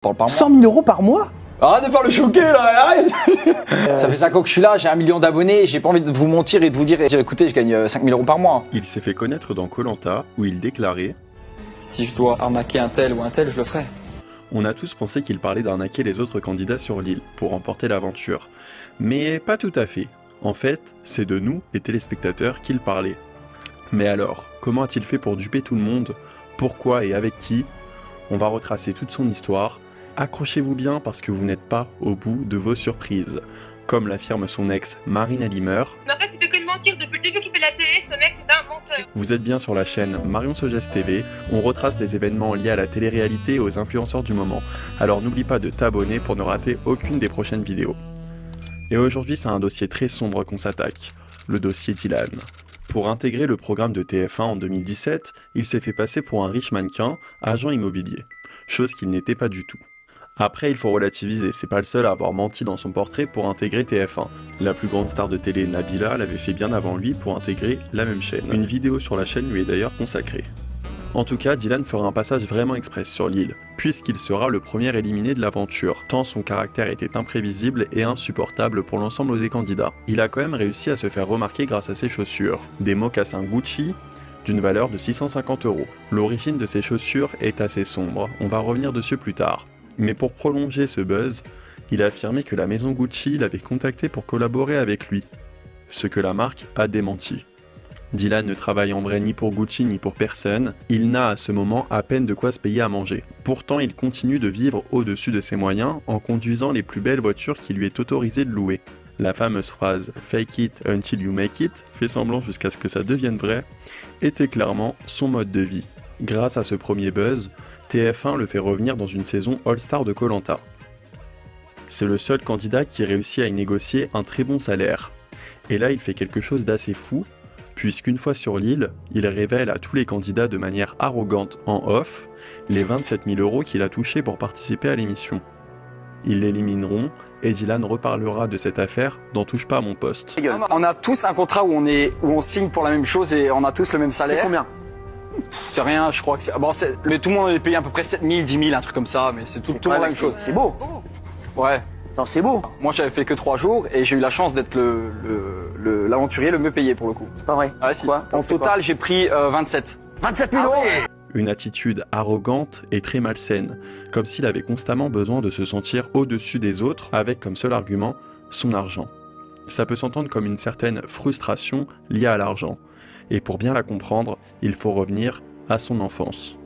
Parle par mois. 100 000 euros par mois? Arrête de faire le choquer là, arrête. Ça fait 5 ans que je suis là, j'ai 1 million d'abonnés, j'ai pas envie de vous mentir et de vous dire écoutez, je gagne 5 000 euros par mois. Il s'est fait connaître dans Koh-Lanta où il déclarait « Si je dois arnaquer un tel ou un tel, je le ferai. » On a tous pensé qu'il parlait d'arnaquer les autres candidats sur l'île pour remporter l'aventure. Mais pas tout à fait. En fait, c'est de nous, les téléspectateurs, qu'il parlait. Mais alors, comment a-t-il fait pour duper tout le monde? Pourquoi et avec qui? On va retracer toute son histoire. Accrochez-vous bien parce que vous n'êtes pas au bout de vos surprises. Comme l'affirme son ex, Marine Alimer. Mais en fait, il fait que de mentir depuis le début qu'il fait la télé, ce mec est un menteur. Vous êtes bien sur la chaîne Marion Sogès TV. On retrace les événements liés à la télé-réalité et aux influenceurs du moment. Alors n'oublie pas de t'abonner pour ne rater aucune des prochaines vidéos. Et aujourd'hui, c'est un dossier très sombre qu'on s'attaque. Le dossier Dylan. Pour intégrer le programme de TF1 en 2017, il s'est fait passer pour un riche mannequin, agent immobilier. Chose qu'il n'était pas du tout. Après, il faut relativiser, c'est pas le seul à avoir menti dans son portrait pour intégrer TF1. La plus grande star de télé, Nabila, l'avait fait bien avant lui pour intégrer la même chaîne. Une vidéo sur la chaîne lui est d'ailleurs consacrée. En tout cas, Dylan fera un passage vraiment express sur l'île, puisqu'il sera le premier éliminé de l'aventure, tant son caractère était imprévisible et insupportable pour l'ensemble des candidats. Il a quand même réussi à se faire remarquer grâce à ses chaussures, des mocassins Gucci, d'une valeur de 650 €. L'origine de ces chaussures est assez sombre, on va revenir dessus plus tard. Mais pour prolonger ce buzz, il a affirmé que la maison Gucci l'avait contacté pour collaborer avec lui, ce que la marque a démenti. Dylan ne travaille en vrai ni pour Gucci ni pour personne, il n'a à ce moment à peine de quoi se payer à manger. Pourtant, il continue de vivre au-dessus de ses moyens en conduisant les plus belles voitures qui lui est autorisé de louer. La fameuse phrase « Fake it until you make it », fais semblant jusqu'à ce que ça devienne vrai, était clairement son mode de vie. Grâce à ce premier buzz, TF1 le fait revenir dans une saison All-Star de Koh-Lanta. C'est le seul candidat qui réussit à y négocier un très bon salaire. Et là, il fait quelque chose d'assez fou, puisqu'une fois sur l'île, il révèle à tous les candidats de manière arrogante en off les 27 000 € qu'il a touchés pour participer à l'émission. Ils l'élimineront et Dylan reparlera de cette affaire dans Touche pas à mon poste. On a tous un contrat où on signe pour la même chose et on a tous le même salaire. C'est combien? C'est rien, je crois que c'est... Bon, mais tout le monde est payé à peu près 7 000, 10 000, un truc comme ça, mais c'est tout le monde la même chose. C'est beau. Ouais. Non, c'est beau. Moi, j'avais fait que 3 jours et j'ai eu la chance d'être l'aventurier le mieux payé pour le coup. C'est pas vrai. Ah, si. Quoi? En total, j'ai pris 27. 27 000 euros. Une attitude arrogante et très malsaine, comme s'il avait constamment besoin de se sentir au-dessus des autres, avec comme seul argument son argent. Ça peut s'entendre comme une certaine frustration liée à l'argent. Et pour bien la comprendre, il faut revenir à son enfance.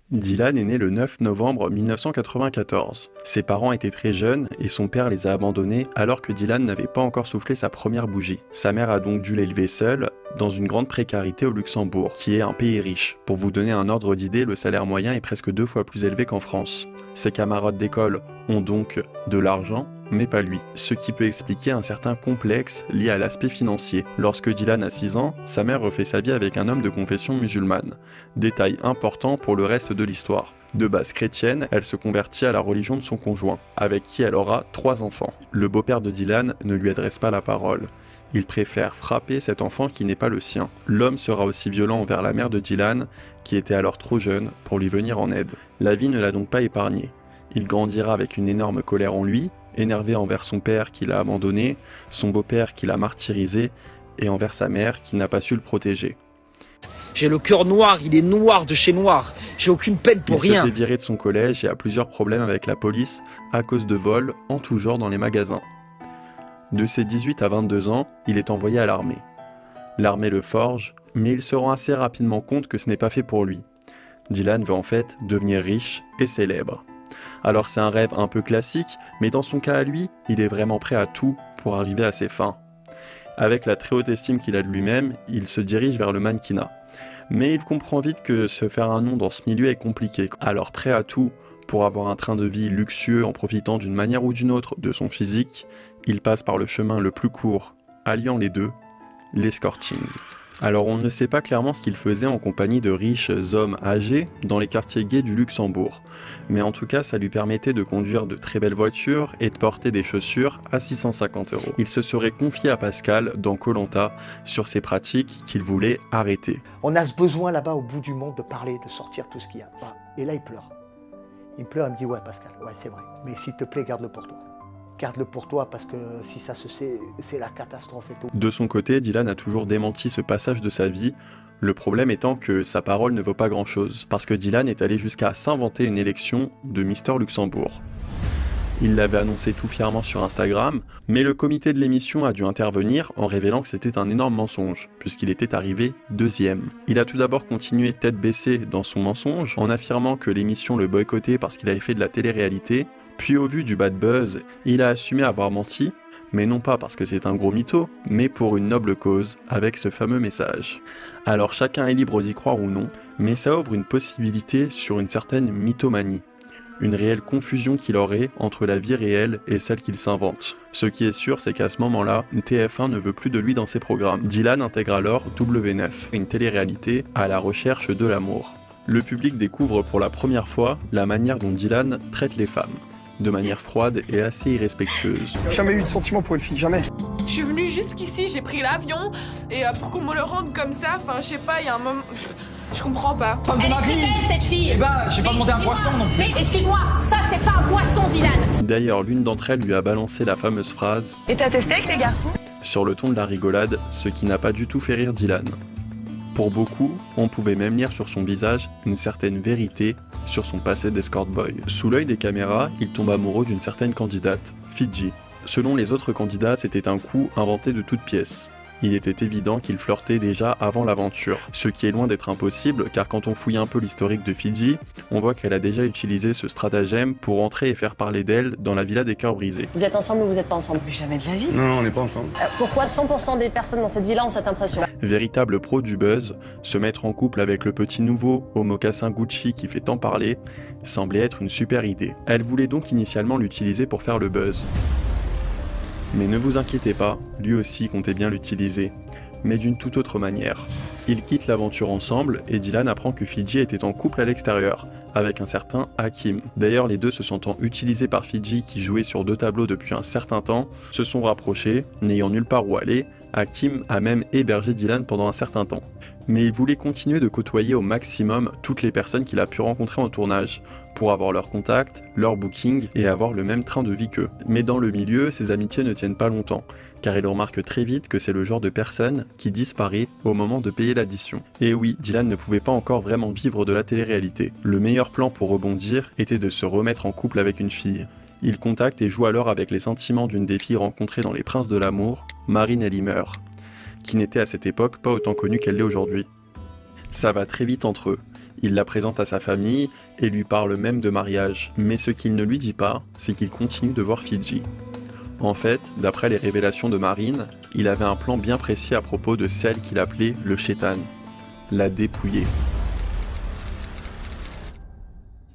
Dylan est né le 9 novembre 1994. Ses parents étaient très jeunes et son père les a abandonnés alors que Dylan n'avait pas encore soufflé sa première bougie. Sa mère a donc dû l'élever seule, dans une grande précarité au Luxembourg, qui est un pays riche. Pour vous donner un ordre d'idée, le salaire moyen est presque 2 fois plus élevé qu'en France. Ses camarades d'école ont donc de l'argent, mais pas lui. Ce qui peut expliquer un certain complexe lié à l'aspect financier. Lorsque Dylan a 6 ans, sa mère refait sa vie avec un homme de confession musulmane. Détail important pour le reste de l'histoire. De base chrétienne, elle se convertit à la religion de son conjoint, avec qui elle aura 3 enfants. Le beau-père de Dylan ne lui adresse pas la parole. Il préfère frapper cet enfant qui n'est pas le sien. L'homme sera aussi violent envers la mère de Dylan, qui était alors trop jeune pour lui venir en aide. La vie ne l'a donc pas épargné. Il grandira avec une énorme colère en lui, énervé envers son père qui l'a abandonné, son beau-père qui l'a martyrisé, et envers sa mère qui n'a pas su le protéger. J'ai le cœur noir, il est noir de chez noir. J'ai aucune peine pour rien. Il se fait virer de son collège et a plusieurs problèmes avec la police à cause de vols en tout genre dans les magasins. De ses 18 à 22 ans, il est envoyé à l'armée. L'armée le forge, mais il se rend assez rapidement compte que ce n'est pas fait pour lui. Dylan veut en fait devenir riche et célèbre. Alors c'est un rêve un peu classique, mais dans son cas à lui, il est vraiment prêt à tout pour arriver à ses fins. Avec la très haute estime qu'il a de lui-même, il se dirige vers le mannequinat. Mais il comprend vite que se faire un nom dans ce milieu est compliqué. Alors prêt à tout pour avoir un train de vie luxueux en profitant d'une manière ou d'une autre de son physique, il passe par le chemin le plus court, alliant les deux, l'escorting. Alors on ne sait pas clairement ce qu'il faisait en compagnie de riches hommes âgés dans les quartiers gays du Luxembourg, mais en tout cas ça lui permettait de conduire de très belles voitures et de porter des chaussures à 650 €. Il se serait confié à Pascal dans Koh-Lanta sur ses pratiques qu'il voulait arrêter. On a ce besoin là-bas au bout du monde de parler, de sortir tout ce qu'il y a. Et là, il pleure. Il me pleure, il me dit ouais Pascal, ouais c'est vrai. Mais s'il te plaît, garde-le pour toi. Garde-le pour toi parce que si ça se sait, c'est la catastrophe et tout. De son côté, Dylan a toujours démenti ce passage de sa vie, le problème étant que sa parole ne vaut pas grand-chose, parce que Dylan est allé jusqu'à s'inventer une élection de Mister Luxembourg. Il l'avait annoncé tout fièrement sur Instagram, mais le comité de l'émission a dû intervenir en révélant que c'était un énorme mensonge, puisqu'il était arrivé deuxième. Il a tout d'abord continué tête baissée dans son mensonge, en affirmant que l'émission le boycottait parce qu'il avait fait de la télé-réalité, puis au vu du bad buzz, il a assumé avoir menti, mais non pas parce que c'est un gros mytho, mais pour une noble cause, avec ce fameux message. Alors chacun est libre d'y croire ou non, mais ça ouvre une possibilité sur une certaine mythomanie. Une réelle confusion qu'il aurait entre la vie réelle et celle qu'il s'invente. Ce qui est sûr, c'est qu'à ce moment-là, TF1 ne veut plus de lui dans ses programmes. Dylan intègre alors W9, une télé-réalité à la recherche de l'amour. Le public découvre pour la première fois la manière dont Dylan traite les femmes, de manière froide et assez irrespectueuse. Jamais eu de sentiment pour une fille, jamais. Je suis venue jusqu'ici, j'ai pris l'avion et pour qu'on me le rende comme ça, enfin je sais pas, il y a un moment... Je comprends pas. Elle est très belle cette fille. Eh ben, j'ai pas demandé un poisson non plus. Mais excuse-moi, ça c'est pas un poisson, Dylan. D'ailleurs, l'une d'entre elles lui a balancé la fameuse phrase Et t'as testé avec les garçons? sur le ton de la rigolade, ce qui n'a pas du tout fait rire Dylan. Pour beaucoup, on pouvait même lire sur son visage une certaine vérité sur son passé d'escort boy. Sous l'œil des caméras, il tombe amoureux d'une certaine candidate, Fidji. Selon les autres candidats, c'était un coup inventé de toutes pièces. Il était évident qu'il flirtait déjà avant l'aventure, ce qui est loin d'être impossible car quand on fouille un peu l'historique de Fidji, on voit qu'elle a déjà utilisé ce stratagème pour entrer et faire parler d'elle dans la villa des cœurs brisés. Vous êtes ensemble ou vous n'êtes pas ensemble? Mais jamais de la vie. Non, on n'est pas ensemble. Pourquoi 100% des personnes dans cette villa ont cette impression? Véritable pro du buzz, se mettre en couple avec le petit nouveau au mocassin Gucci qui fait tant parler, semblait être une super idée. Elle voulait donc initialement l'utiliser pour faire le buzz. Mais ne vous inquiétez pas, lui aussi comptait bien l'utiliser, mais d'une toute autre manière. Ils quittent l'aventure ensemble et Dylan apprend que Fidji était en couple à l'extérieur, avec un certain Hakim. D'ailleurs, les deux se sentant utilisés par Fidji qui jouait sur deux tableaux depuis un certain temps, se sont rapprochés, n'ayant nulle part où aller. Hakim a même hébergé Dylan pendant un certain temps. Mais il voulait continuer de côtoyer au maximum toutes les personnes qu'il a pu rencontrer en tournage, pour avoir leur contact, leur booking et avoir le même train de vie qu'eux. Mais dans le milieu, ces amitiés ne tiennent pas longtemps, car il remarque très vite que c'est le genre de personne qui disparaît au moment de payer l'addition. Et oui, Dylan ne pouvait pas encore vraiment vivre de la télé-réalité. Le meilleur plan pour rebondir était de se remettre en couple avec une fille. Il contacte et joue alors avec les sentiments d'une des filles rencontrées dans Les Princes de l'amour, Marine Ellimer, qui n'était à cette époque pas autant connue qu'elle l'est aujourd'hui. Ça va très vite entre eux. Il la présente à sa famille et lui parle même de mariage. Mais ce qu'il ne lui dit pas, c'est qu'il continue de voir Fidji. En fait, d'après les révélations de Marine, il avait un plan bien précis à propos de celle qu'il appelait le Chétan, la dépouiller.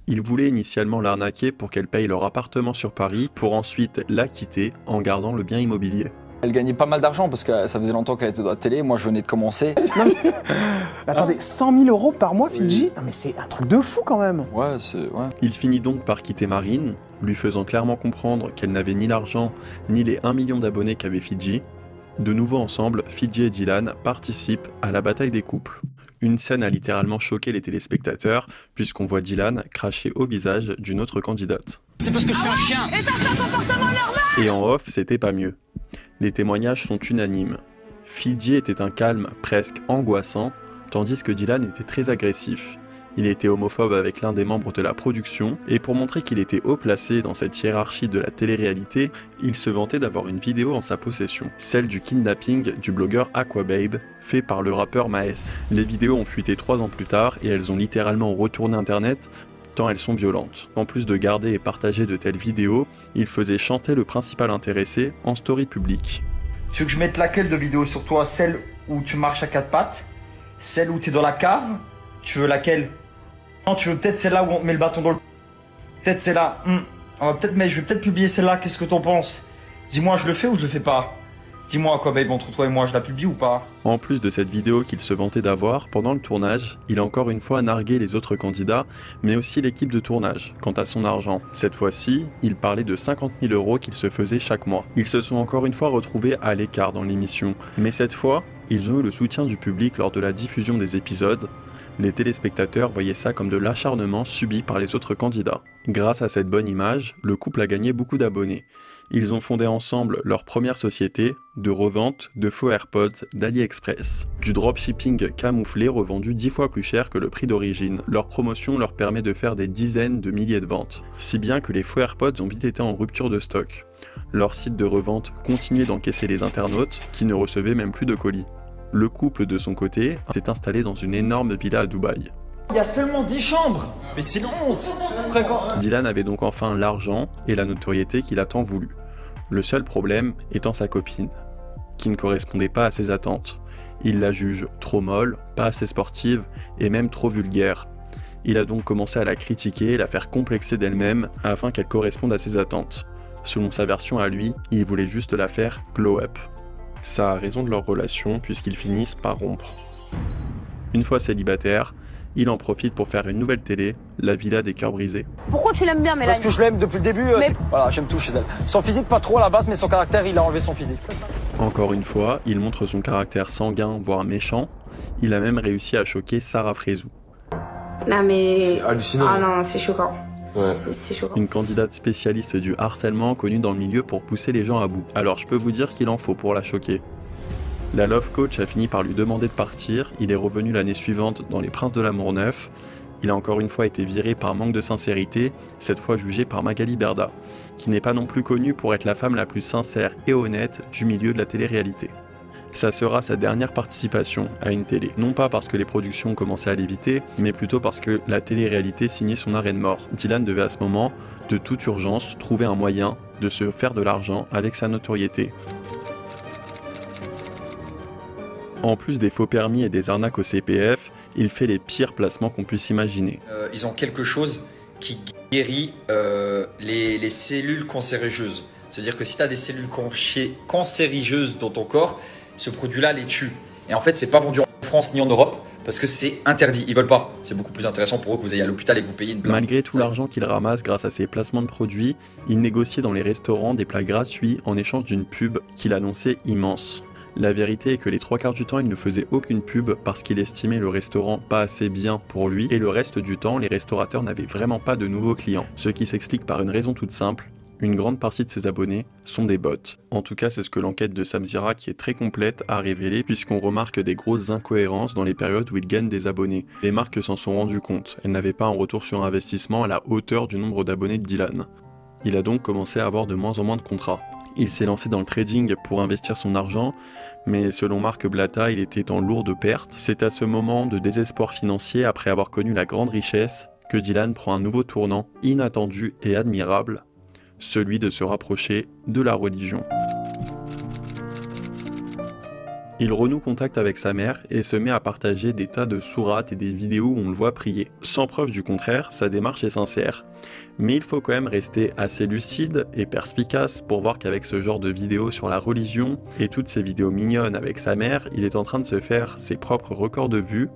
Il voulait initialement l'arnaquer pour qu'elle paye leur appartement sur Paris pour ensuite la quitter en gardant le bien immobilier. Elle gagnait pas mal d'argent parce que ça faisait longtemps qu'elle était dans la télé. Moi, je venais de commencer. Attendez, 100 000 € par mois, Fidji? Oui. Non, mais c'est un truc de fou quand même. Ouais, c'est... Ouais. Il finit donc par quitter Marine, lui faisant clairement comprendre qu'elle n'avait ni l'argent ni les 1 million d'abonnés qu'avait Fidji. De nouveau ensemble, Fidji et Dylan participent à la bataille des couples. Une scène a littéralement choqué les téléspectateurs puisqu'on voit Dylan cracher au visage d'une autre candidate. C'est parce que je suis un chien. Et ça, c'est un comportement normal. Et en off, c'était pas mieux. Les témoignages sont unanimes. Fidji était un calme presque angoissant, tandis que Dylan était très agressif. Il était homophobe avec l'un des membres de la production, et pour montrer qu'il était haut placé dans cette hiérarchie de la télé-réalité, il se vantait d'avoir une vidéo en sa possession, celle du kidnapping du blogueur Aquababe, fait par le rappeur Maes. Les vidéos ont fuité 3 ans plus tard, et elles ont littéralement retourné internet, tant elles sont violentes. En plus de garder et partager de telles vidéos, il faisait chanter le principal intéressé en story publique. Tu veux que je mette laquelle de vidéo sur toi? Celle où tu marches à 4 pattes? Celle où tu es dans la cave? Tu veux laquelle? Non, tu veux peut-être celle-là où on te met le bâton dans le... Peut-être celle-là. Je vais peut-être publier celle-là, qu'est-ce que t'en penses? Dis-moi, je le fais ou je le fais pas? Dis-moi quoi, babe, entre toi et moi, je la publie ou pas? En plus de cette vidéo qu'il se vantait d'avoir, pendant le tournage, il a encore une fois nargué les autres candidats, mais aussi l'équipe de tournage, quant à son argent. Cette fois-ci, il parlait de 50 000 € qu'il se faisait chaque mois. Ils se sont encore une fois retrouvés à l'écart dans l'émission, mais cette fois, ils ont eu le soutien du public lors de la diffusion des épisodes, Les téléspectateurs voyaient ça comme de l'acharnement subi par les autres candidats. Grâce à cette bonne image, le couple a gagné beaucoup d'abonnés. Ils ont fondé ensemble leur première société de revente de faux AirPods d'AliExpress. Du dropshipping camouflé revendu 10 fois plus cher que le prix d'origine. Leur promotion leur permet de faire des dizaines de milliers de ventes. Si bien que les faux AirPods ont vite été en rupture de stock. Leur site de revente continuait d'encaisser les internautes qui ne recevaient même plus de colis. Le couple de son côté s'est installé dans une énorme villa à Dubaï. Il y a seulement 10 chambres. Mais c'est une honte. Dylan avait donc enfin l'argent et la notoriété qu'il a tant voulu. Le seul problème étant sa copine, qui ne correspondait pas à ses attentes. Il la juge trop molle, pas assez sportive et même trop vulgaire. Il a donc commencé à la critiquer et la faire complexer d'elle-même afin qu'elle corresponde à ses attentes. Selon sa version à lui, il voulait juste la faire glow up. Ça a raison de leur relation puisqu'ils finissent par rompre. Une fois célibataire, il en profite pour faire une nouvelle télé, la Villa des Cœurs Brisés. Pourquoi tu l'aimes bien, Mélanie? Parce que je l'aime depuis le début. Voilà, j'aime tout chez elle. Son physique, pas trop à la base, mais son caractère, il a enlevé son physique. Encore une fois, il montre son caractère sanguin, voire méchant. Il a même réussi à choquer Sarah Frézou. Non mais... C'est hallucinant. Ah non, c'est choquant. Ouais. C'est choquant. Une candidate spécialiste du harcèlement connue dans le milieu pour pousser les gens à bout. Alors je peux vous dire qu'il en faut pour la choquer. La Love Coach a fini par lui demander de partir, il est revenu l'année suivante dans Les Princes de l'Amour 9. Il a encore une fois été viré par manque de sincérité, cette fois jugé par Magali Berda, qui n'est pas non plus connue pour être la femme la plus sincère et honnête du milieu de la télé-réalité. Ça sera sa dernière participation à une télé. Non pas parce que les productions commençaient à l'éviter, mais plutôt parce que la télé-réalité signait son arrêt de mort. Dylan devait à ce moment, de toute urgence, trouver un moyen de se faire de l'argent avec sa notoriété. En plus des faux permis et des arnaques au CPF, il fait les pires placements qu'on puisse imaginer. Ils ont quelque chose qui guérit les cellules cancérigeuses. C'est-à-dire que si tu as des cellules cancérigeuses dans ton corps, ce produit-là les tue. Et en fait, c'est pas vendu en France ni en Europe parce que c'est interdit. Ils veulent pas. C'est beaucoup plus intéressant pour eux que vous ayez à l'hôpital et que vous payez une blinde. Malgré tout l'argent qu'il ramasse grâce à ses placements de produits, il négociait dans les restaurants des plats gratuits en échange d'une pub qu'il annonçait immense. La vérité est que les 3/4 du temps, il ne faisait aucune pub parce qu'il estimait le restaurant pas assez bien pour lui et le reste du temps, les restaurateurs n'avaient vraiment pas de nouveaux clients. Ce qui s'explique par une raison toute simple. Une grande partie de ses abonnés sont des bots. En tout cas, c'est ce que l'enquête de Samzira, qui est très complète, a révélé puisqu'on remarque des grosses incohérences dans les périodes où il gagne des abonnés. Les marques s'en sont rendues compte. Elles n'avaient pas un retour sur investissement à la hauteur du nombre d'abonnés de Dylan. Il a donc commencé à avoir de moins en moins de contrats. Il s'est lancé dans le trading pour investir son argent, mais selon Marc Blatta, il était en lourde perte. C'est à ce moment de désespoir financier, après avoir connu la grande richesse, que Dylan prend un nouveau tournant inattendu et admirable, celui de se rapprocher de la religion. Il renoue contact avec sa mère et se met à partager des tas de sourates et des vidéos où on le voit prier. Sans preuve du contraire, sa démarche est sincère. Mais il faut quand même rester assez lucide et perspicace pour voir qu'avec ce genre de vidéos sur la religion et toutes ces vidéos mignonnes avec sa mère, il est en train de se faire ses propres records de vues,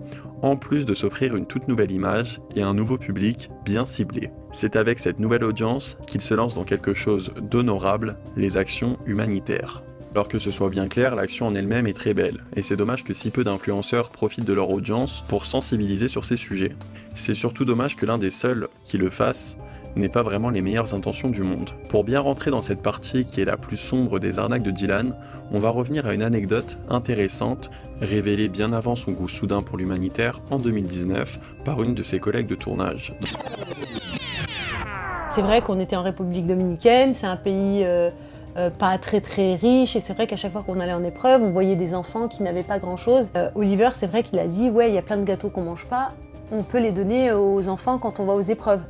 en plus de s'offrir une toute nouvelle image et un nouveau public bien ciblé. C'est avec cette nouvelle audience qu'il se lance dans quelque chose d'honorable, les actions humanitaires. Alors que ce soit bien clair, l'action en elle-même est très belle, et c'est dommage que si peu d'influenceurs profitent de leur audience pour sensibiliser sur ces sujets. C'est surtout dommage que l'un des seuls qui le fasse n'ait pas vraiment les meilleures intentions du monde. Pour bien rentrer dans cette partie qui est la plus sombre des arnaques de Dylan, on va revenir à une anecdote intéressante, révélée bien avant son goût soudain pour l'humanitaire en 2019 par une de ses collègues de tournage. C'est vrai qu'on était en République dominicaine, c'est un pays pas très riche, et c'est vrai qu'à chaque fois qu'on allait en épreuve, on voyait des enfants qui n'avaient pas grand-chose. Oliver, c'est vrai qu'il a dit « ouais, il y a plein de gâteaux qu'on mange pas, on peut les donner aux enfants quand on va aux épreuves ».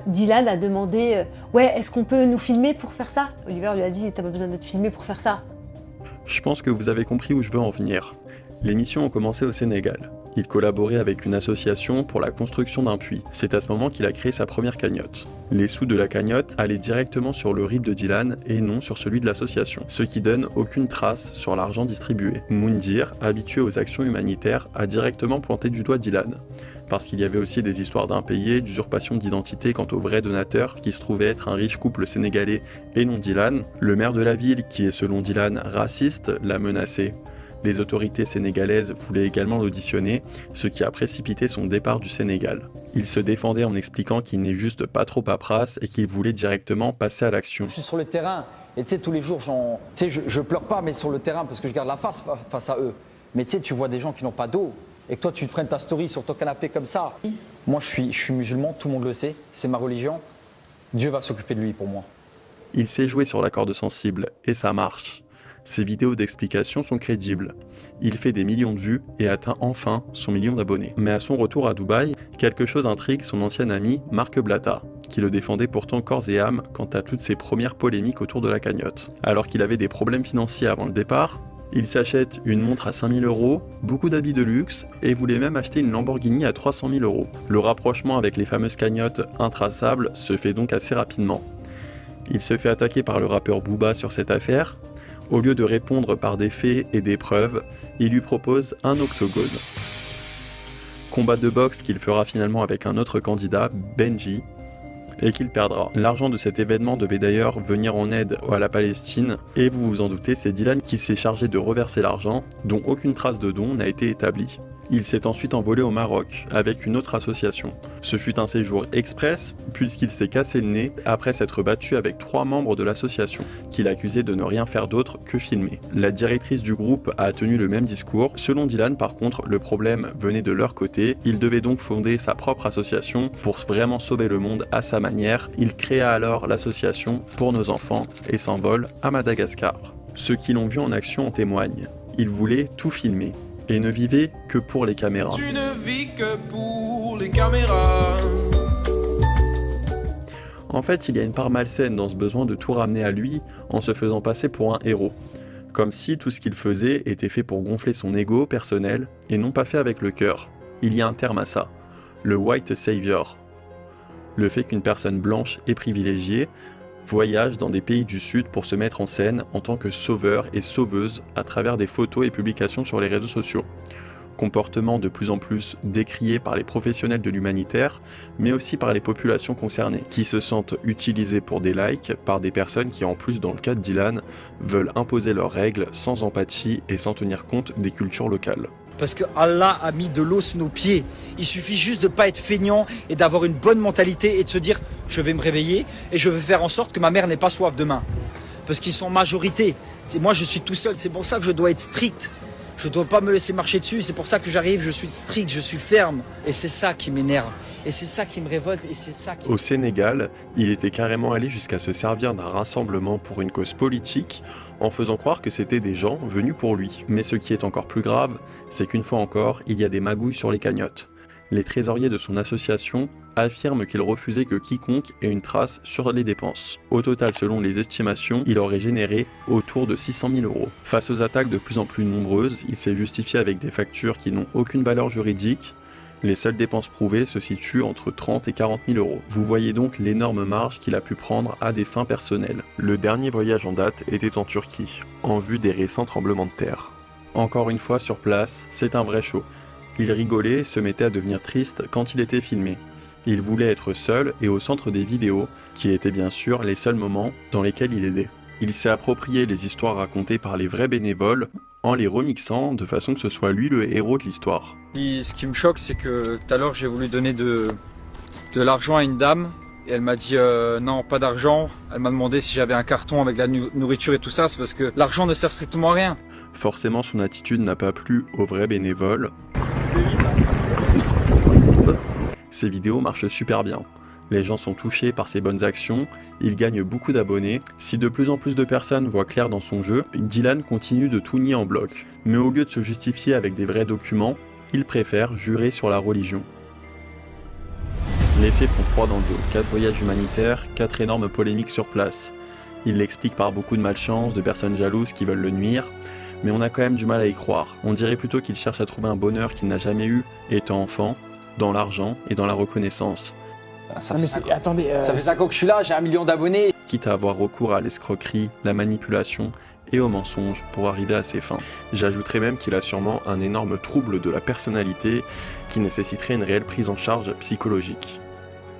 Dylan a demandé « ouais, est-ce qu'on peut nous filmer pour faire ça ?» Oliver lui a dit « t'as pas besoin d'être filmé pour faire ça ». Je pense que vous avez compris où je veux en venir. Les missions ont commencé au Sénégal. Il collaborait avec une association pour la construction d'un puits. C'est à ce moment qu'il a créé sa première cagnotte. Les sous de la cagnotte allaient directement sur le RIB de Dylan et non sur celui de l'association, ce qui donne aucune trace sur l'argent distribué. Moundir, habitué aux actions humanitaires, a directement pointé du doigt Dylan, parce qu'il y avait aussi des histoires d'impayés, d'usurpation d'identité quant au vrai donateur, qui se trouvait être un riche couple sénégalais et non Dylan. Le maire de la ville, qui est selon Dylan raciste, l'a menacé. Les autorités sénégalaises voulaient également l'auditionner, ce qui a précipité son départ du Sénégal. Il se défendait en expliquant qu'il n'est juste pas trop paperasse et qu'il voulait directement passer à l'action. Je suis sur le terrain et tu sais, tous les jours, je pleure pas, mais sur le terrain parce que je garde la face à eux. Mais tu sais, tu vois des gens qui n'ont pas d'eau et que toi, tu te prennes ta story sur ton canapé comme ça. Moi, je suis musulman, tout le monde le sait, c'est ma religion. Dieu va s'occuper de lui pour moi. Il s'est joué sur la corde sensible et ça marche. Ses vidéos d'explication sont crédibles. Il fait des millions de vues et atteint enfin son million d'abonnés. Mais à son retour à Dubaï, quelque chose intrigue son ancien ami Marc Blatta, qui le défendait pourtant corps et âme quant à toutes ses premières polémiques autour de la cagnotte. Alors qu'il avait des problèmes financiers avant le départ, il s'achète une montre à 5000 €, beaucoup d'habits de luxe et voulait même acheter une Lamborghini à 300 000 €. Le rapprochement avec les fameuses cagnottes intraçables se fait donc assez rapidement. Il se fait attaquer par le rappeur Booba sur cette affaire. Au lieu de répondre par des faits et des preuves, il lui propose un octogone. Combat de boxe qu'il fera finalement avec un autre candidat, Benji, et qu'il perdra. L'argent de cet événement devait d'ailleurs venir en aide à la Palestine, et vous vous en doutez, c'est Dylan qui s'est chargé de reverser l'argent, dont aucune trace de don n'a été établie. Il s'est ensuite envolé au Maroc, avec une autre association. Ce fut un séjour express, puisqu'il s'est cassé le nez après s'être battu avec 3 membres de l'association, qu'il accusait de ne rien faire d'autre que filmer. La directrice du groupe a tenu le même discours. Selon Dylan, par contre, le problème venait de leur côté. Il devait donc fonder sa propre association pour vraiment sauver le monde à sa manière. Il créa alors l'association Pour nos enfants et s'envole à Madagascar. Ceux qui l'ont vu en action en témoignent. Il voulait tout filmer et ne vivait que pour les caméras. Tu ne vis que pour les caméras. En fait, il y a une part malsaine dans ce besoin de tout ramener à lui en se faisant passer pour un héros. Comme si tout ce qu'il faisait était fait pour gonfler son ego personnel et non pas fait avec le cœur. Il y a un terme à ça, le white savior. Le fait qu'une personne blanche et privilégiée voyage dans des pays du Sud pour se mettre en scène en tant que sauveur et sauveuse à travers des photos et publications sur les réseaux sociaux. Comportement de plus en plus décrié par les professionnels de l'humanitaire, mais aussi par les populations concernées, qui se sentent utilisées pour des likes par des personnes qui, en plus dans le cas de Dylan, veulent imposer leurs règles sans empathie et sans tenir compte des cultures locales. Parce que Allah a mis de l'eau sous nos pieds. Il suffit juste de pas être feignant et d'avoir une bonne mentalité et de se dire je vais me réveiller et je vais faire en sorte que ma mère n'ait pas soif demain. Parce qu'ils sont en majorité. Moi je suis tout seul, c'est pour ça que je dois être strict. Je dois pas me laisser marcher dessus, c'est pour ça que j'arrive, je suis strict, je suis ferme. Et c'est ça qui m'énerve. Et c'est ça qui me révolte et c'est ça qui... Au Sénégal, il était carrément allé jusqu'à se servir d'un rassemblement pour une cause politique en faisant croire que c'était des gens venus pour lui. Mais ce qui est encore plus grave, c'est qu'une fois encore, il y a des magouilles sur les cagnottes. Les trésoriers de son association affirment qu'il refusait que quiconque ait une trace sur les dépenses. Au total, selon les estimations, il aurait généré autour de 600 000 €. Face aux attaques de plus en plus nombreuses, il s'est justifié avec des factures qui n'ont aucune valeur juridique. Les seules dépenses prouvées se situent entre 30 et 40 000 €. Vous voyez donc l'énorme marge qu'il a pu prendre à des fins personnelles. Le dernier voyage en date était en Turquie, en vue des récents tremblements de terre. Encore une fois sur place, c'est un vrai show. Il rigolait et se mettait à devenir triste quand il était filmé. Il voulait être seul et au centre des vidéos, qui étaient bien sûr les seuls moments dans lesquels il aidait. Il s'est approprié les histoires racontées par les vrais bénévoles en les remixant de façon que ce soit lui le héros de l'histoire. Ce qui me choque, c'est que tout à l'heure j'ai voulu donner de l'argent à une dame et elle m'a dit non, pas d'argent. Elle m'a demandé si j'avais un carton avec la nourriture et tout ça, c'est parce que l'argent ne sert strictement à rien. Forcément, son attitude n'a pas plu aux vrais bénévoles. Ses vidéos marchent super bien. Les gens sont touchés par ses bonnes actions, il gagne beaucoup d'abonnés. Si de plus en plus de personnes voient clair dans son jeu, Dylan continue de tout nier en bloc. Mais au lieu de se justifier avec des vrais documents, il préfère jurer sur la religion. Les faits font froid dans le dos. 4 voyages humanitaires, 4 énormes polémiques sur place. Il l'explique par beaucoup de malchance, de personnes jalouses qui veulent le nuire, mais on a quand même du mal à y croire. On dirait plutôt qu'il cherche à trouver un bonheur qu'il n'a jamais eu étant enfant, dans l'argent et dans la reconnaissance. Ça fait 5 ans que je suis là, j'ai 1 million d'abonnés. Quitte à avoir recours à l'escroquerie, la manipulation et au mensonge pour arriver à ses fins. J'ajouterais même qu'il a sûrement un énorme trouble de la personnalité qui nécessiterait une réelle prise en charge psychologique.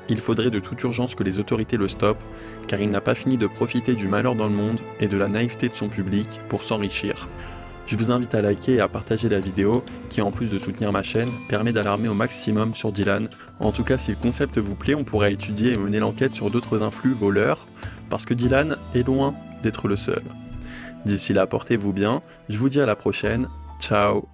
Il faudrait de toute urgence que les autorités le stoppent, car il n'a pas fini de profiter du malheur dans le monde et de la naïveté de son public pour s'enrichir. Je vous invite à liker et à partager la vidéo qui, en plus de soutenir ma chaîne, permet d'alarmer au maximum sur Dylan. En tout cas, si le concept vous plaît, on pourra étudier et mener l'enquête sur d'autres influx voleurs, parce que Dylan est loin d'être le seul. D'ici là, portez-vous bien, je vous dis à la prochaine, ciao.